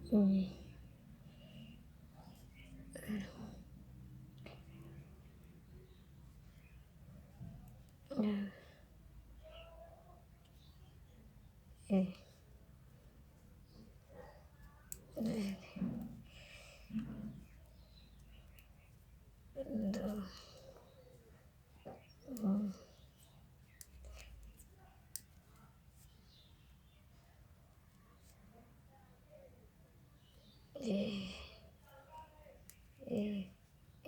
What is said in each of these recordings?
जी। ए, दो, ए, ए,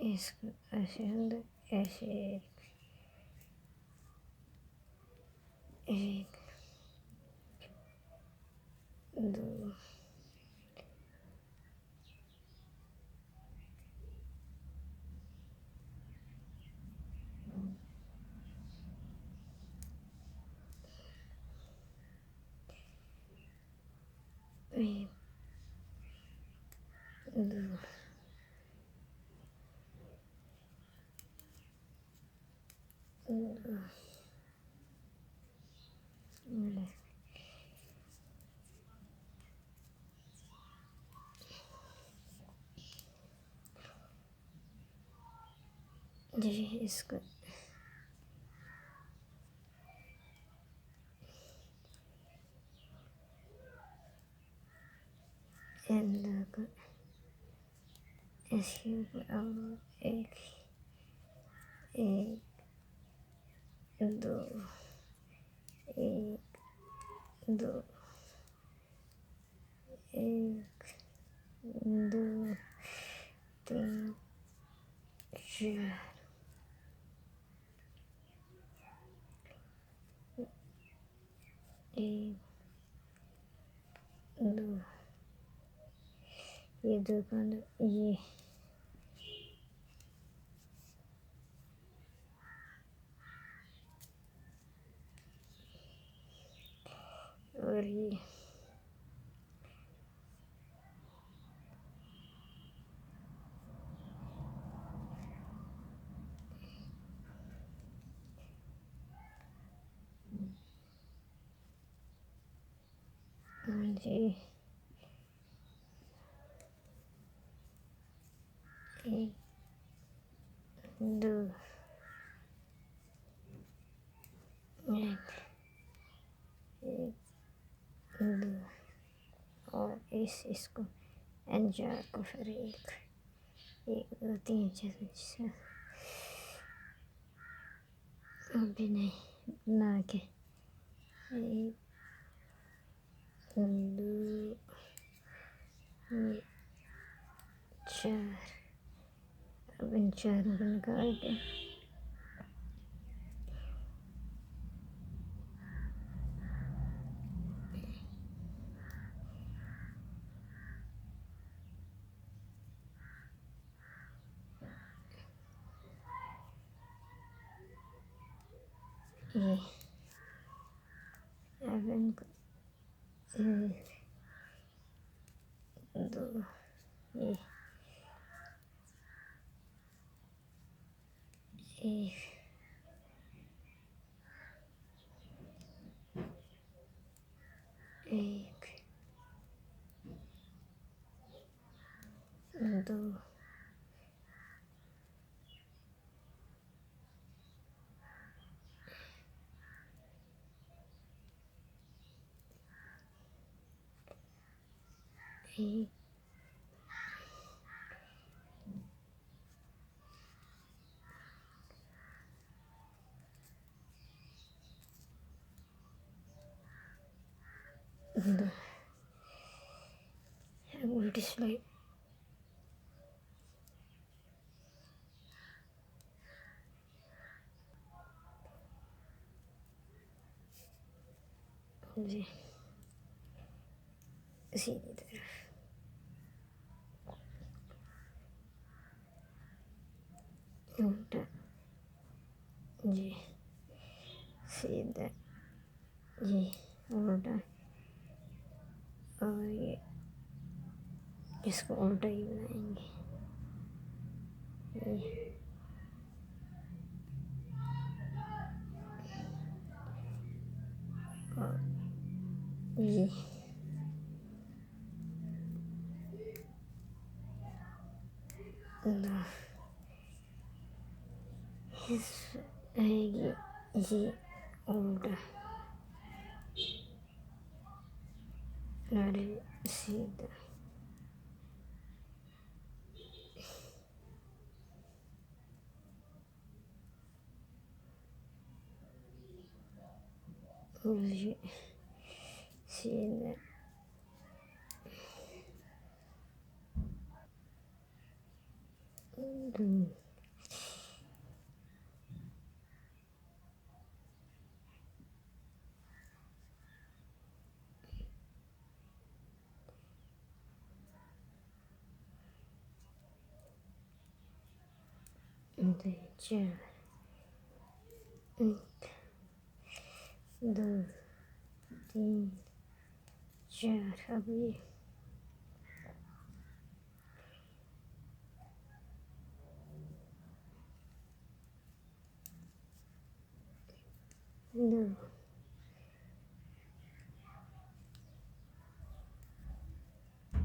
इसको ऐसे अंदर ऐसे एक, दो, एक, दो, दो, जी। इसको इन को इसके ऊपर और एक, एक, दो, एक, दो, एक, दो, तीन, चार, एक, दो, ये दुकान ये और ये जी। एक, दो, एक, एक, दो और इसको एंजॉय को फिर एक, एक, दो, तीन, चार, पाँच, छः। अभी नहीं बना के एक, दो, चार। अब इन चारों को निकाल के ये अब इनको एक, दो, ये एक, एक, दो, एक, दो। अब उल्टी सिलाई जी सीधी तरफ उल्टा जी सीधा जी उल्टा और ये इसको उल्टा ही बनाएंगे ये और ये द इस रहेगी ये उल्टा अरे सीधा ये सीधा दो चार एक दो तीन चार अब ये दो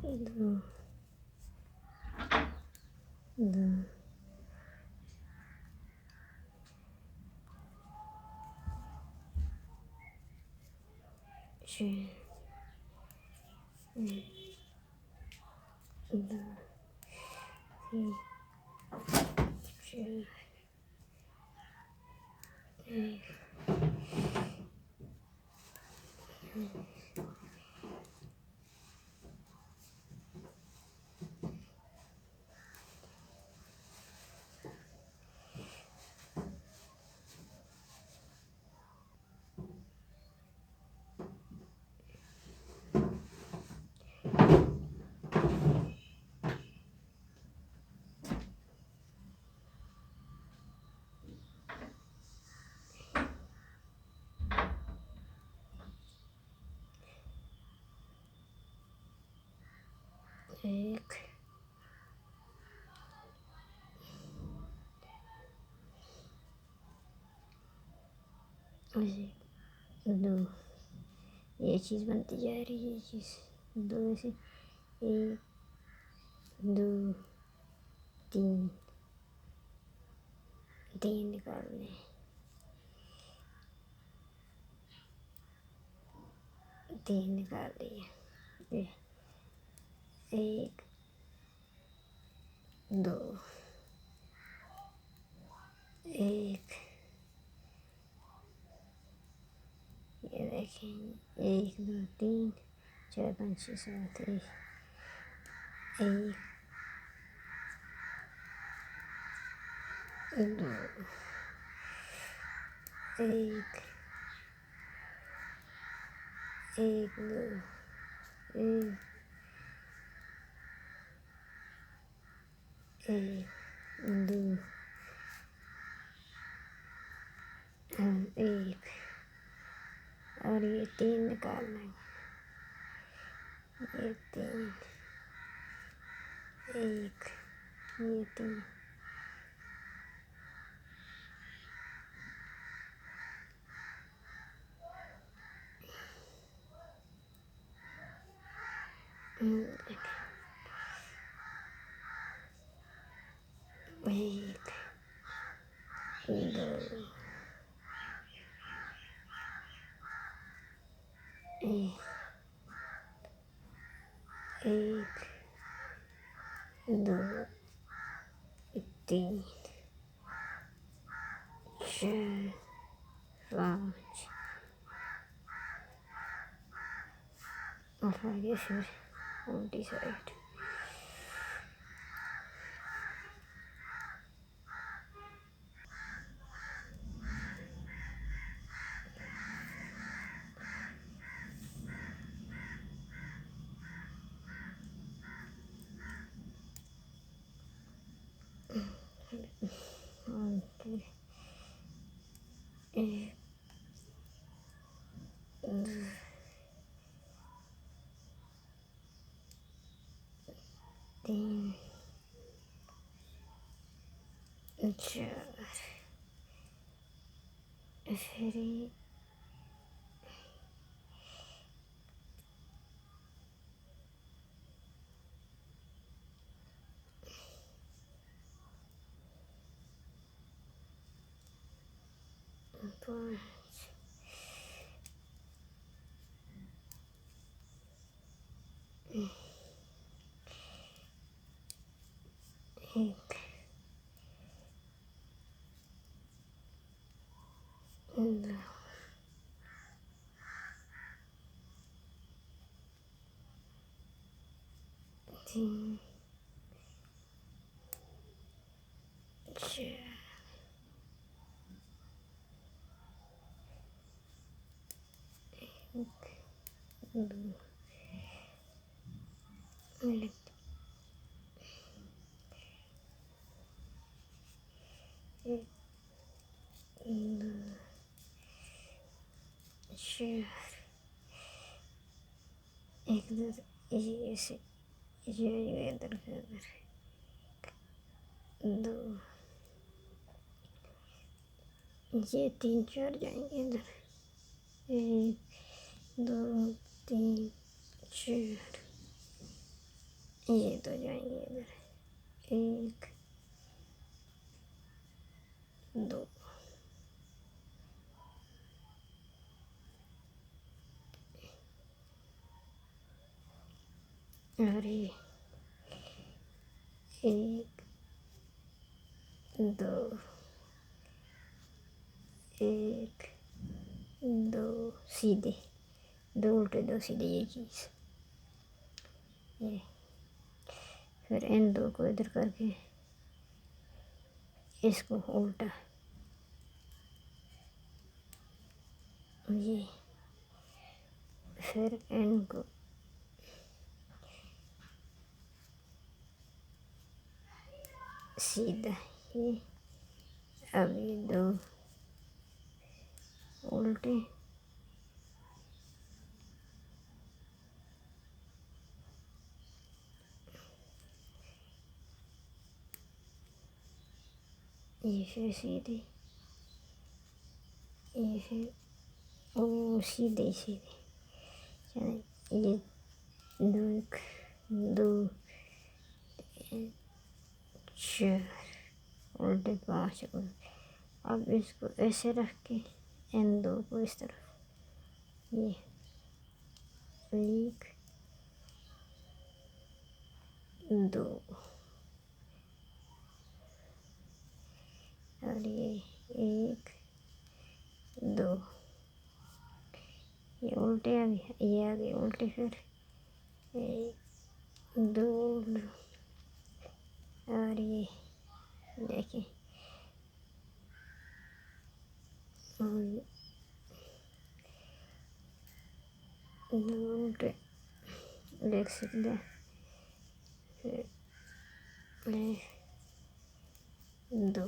दो दो चार दो तीन चार एक एक ऐसे दो ये चीज़ बनती जा रही है ये चीज़ दो से एक दो तीन तीन निकालने तीन निकाल लिए एक दो एक ये देखें एक दो तीन चार पाँच छः सात एक एक दो एक एक दो एक दो एक और ये तीन निकालना है ये तीन एक ये तीन एक दो एक दो तीन चार पाँच और आगे फिर उल्टी साइड उल्टी एक दो तीन चार फिर पाँच, एक, दो, तीन, चार, एक, दो, एक, एक, दो, चार, एक, दो, ये ऐसे ये इधर दो, ये तीन चार जाएंगे इधर, एक, दो, तीन, चार, ये दो जाएंगे इधर, एक, दो, और ये एक, दो, एक, दो, सीधे, दो उल्टे दो सीधे, ये चीज़, ये फिर इन दो को इधर करके इसको उल्टा, ये फिर इन को सीधा, ये अब ये दो उल्टे, ये फिर सीधे, ये फिर ओ सीधे सीधे, चले ये दो, एक, दो, तीन, चार, उल्टे पाँच उल्टे। अब इसको ऐसे रख के इन दो को इस तरफ, ये एक, दो, और ये एक, दो, ये उल्टे आ गए, ये आ गए उल्टे, फिर एक, दो, और ये देखिए, और दो उल्टे, एक सीधा, फिर दो,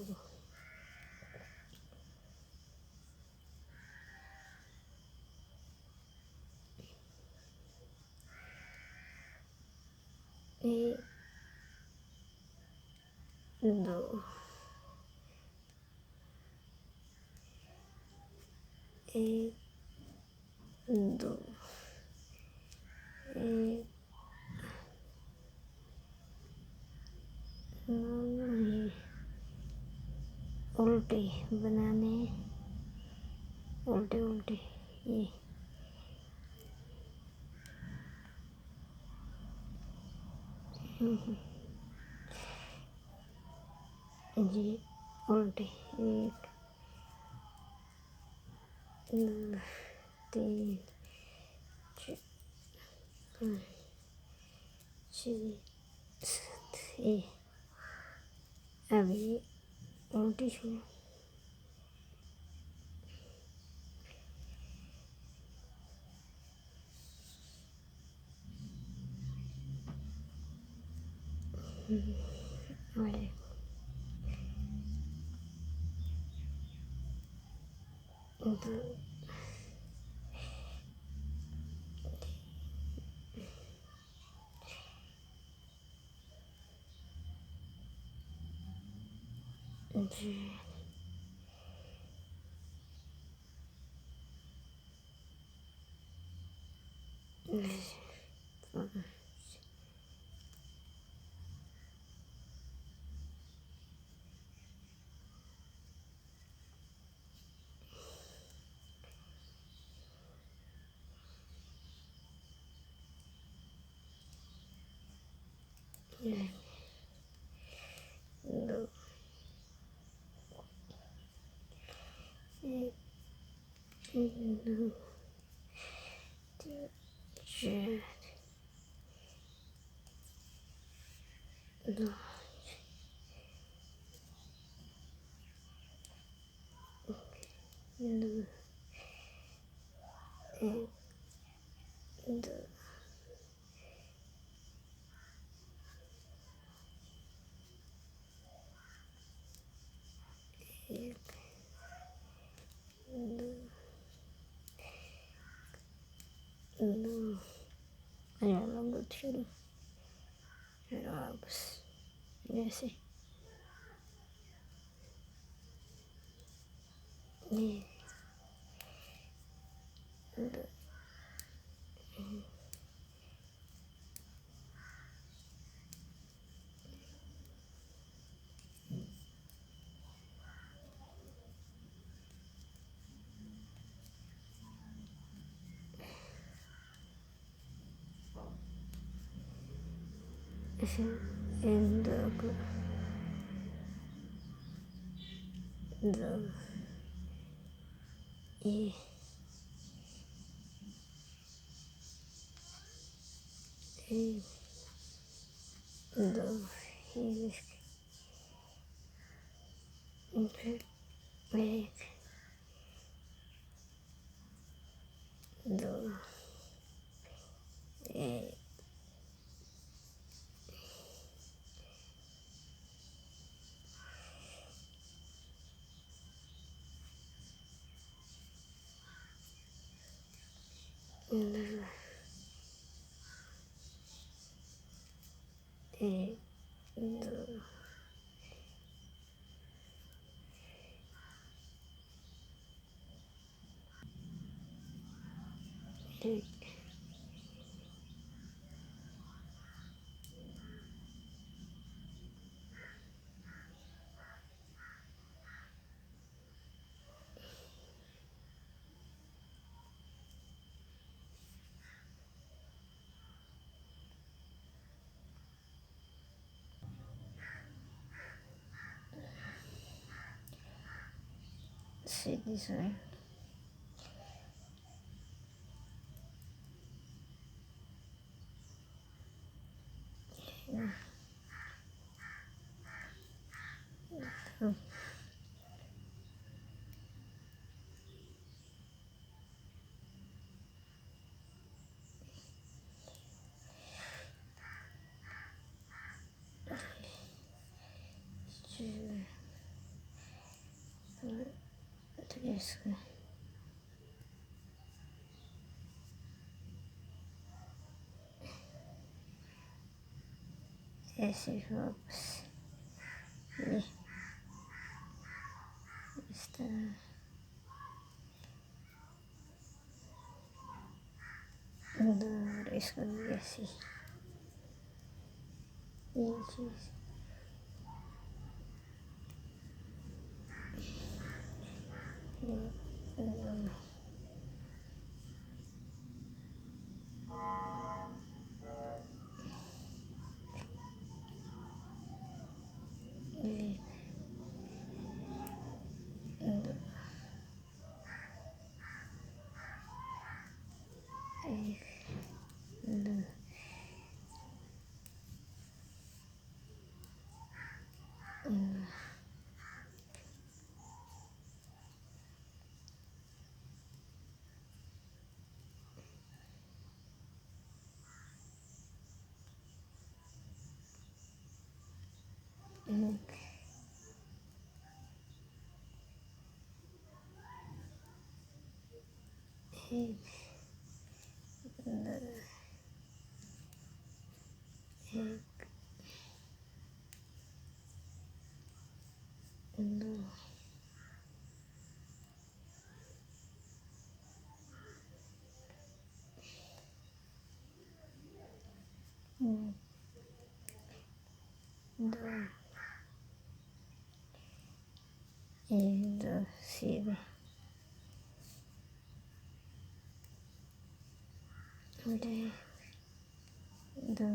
एक, दो, एक, दो, एक, ये उल्टे बनाने, उल्टे उल्टे, ये ये उल्टे, एक, दो, तीन, चार, पाँच, छः, सात, ये अब ये उल्टी छोड़ो, और दो, एक, दो, एक, दो, तीन, चार, दो, दो, एक, दो, एक, दो, दो, अरे लंबा छोड़ो, फिर वापस जैसे एक, दो, ऐसे एक, दो को, दो, एक, एक, दो, एक, फिर एक, दो, एक, दो, एक, दो, एक, सीधी साइड, इसको ऐसे वापस ये इस तरह, और इसको भी ऐसे ये चीज़, एक, दो, एक, दो, एक, एक, दो, एक, दो, दो, एक, दो, सीधे, एक, दो,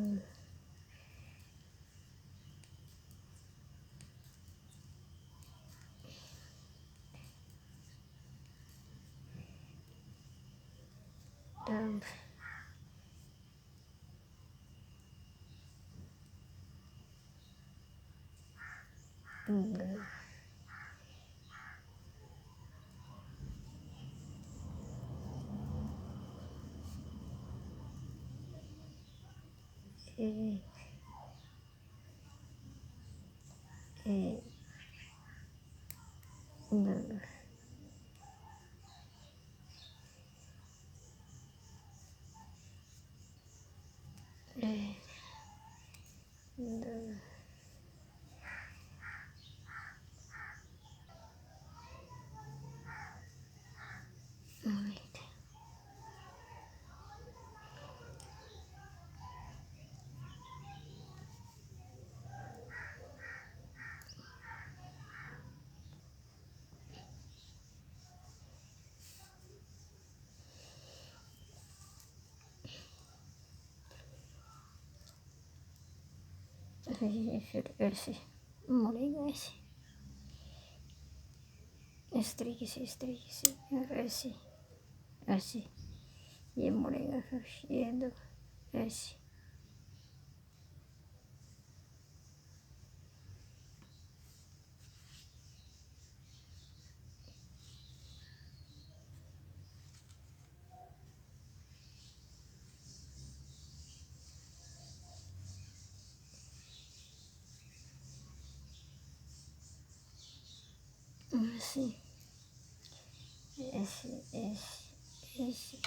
Number. Number. Eight. Eight. Number. Eight. Number. Eight. Esse. Molega esse. Estrique-se. Esse. E molega fechando. Esse. Esse. Esse.